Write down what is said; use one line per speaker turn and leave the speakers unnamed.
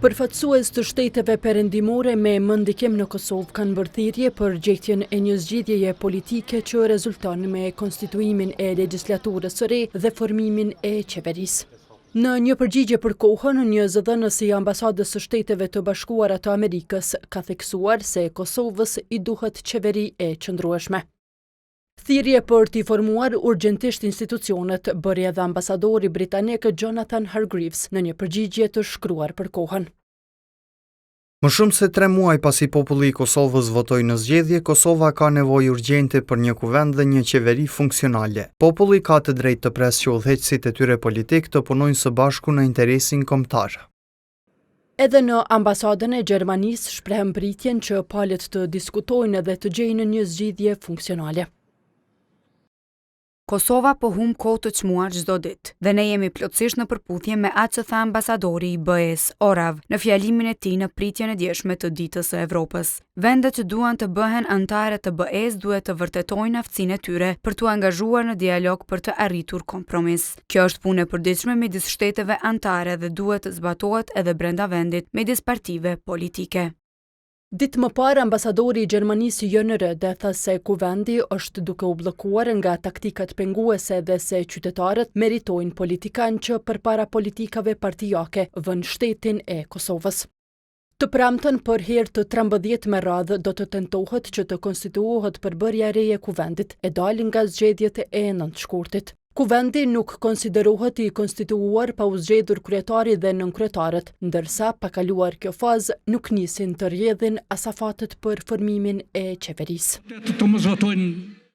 Përfaqësues të shteteve perëndimore me mendikim në Kosovë kanë bërë thirrje për gjetjen e një zgjidhjeje politike që rezulton me konstituimin e legjislaturës së re dhe formimin e qeverisë. Në një përgjigje për kohën, një zëdhënës i ambasadës së Shteteve të Bashkuara të Amerikës ka theksuar se Kosovës i duhet qeveri e qëndrueshme. Thirrje për t'i formuar urgjentisht institucionet bëri edhe ambasadori britanik Jonathan Hargreaves në një përgjigje të shkruar për kohën.
Më shumë se 3 muaj pasi populli i Kosovës votoi në zgjedhje, Kosova ka nevojë urgjente për një kuvend dhe një qeveri funksionale. Populli ka të drejtë të presë që udhëheqësit e tyre politik të punojnë së bashku në interesin kombëtar.
Edhe në ambasadën e Gjermanisë shprehen pritjen që palët të diskutojnë dhe të gjejnë një zgjidhje funksionale.
Kosova po humb kohë të çmuar çdo ditë dhe ne jemi plotësisht në përputhje me atë që tha ambasadori i BE-s Orav në fjalimin e tij në pritjen e djeshme të ditës së Evropës. Vendet që duan të bëhen anëtare të BE-s duhet të vërtetojnë aftësinë e tyre për t'u angazhuar në dialog për të arritur kompromis. Kjo është punë e përditshme midis shteteve anëtare dhe duhet të zbatohet edhe brenda vendit midis partive politike.
Ditë më parë, ambasadori i Gjermanisë JNR tha se kuvendi është duke u bllokuar nga taktikat penguese dhe se qytetarët meritojnë politikanë që përpara politikave partijake vënë shtetin e Kosovës. Të premten për herë të 13 me radhë do të tentohet që të konstituohet përbërja e re e kuvendit e dalë nga zgjedhjet e 9 shkurtit. Kuvendi nuk konsiderohet i konstituuar pa u zgjedhur kryetari dhe nënkretarët, ndërsa pa kaluar kjo fazë nuk nisin të rrjedhin asafatet për formimin e qeverisë.
Të mos votojnë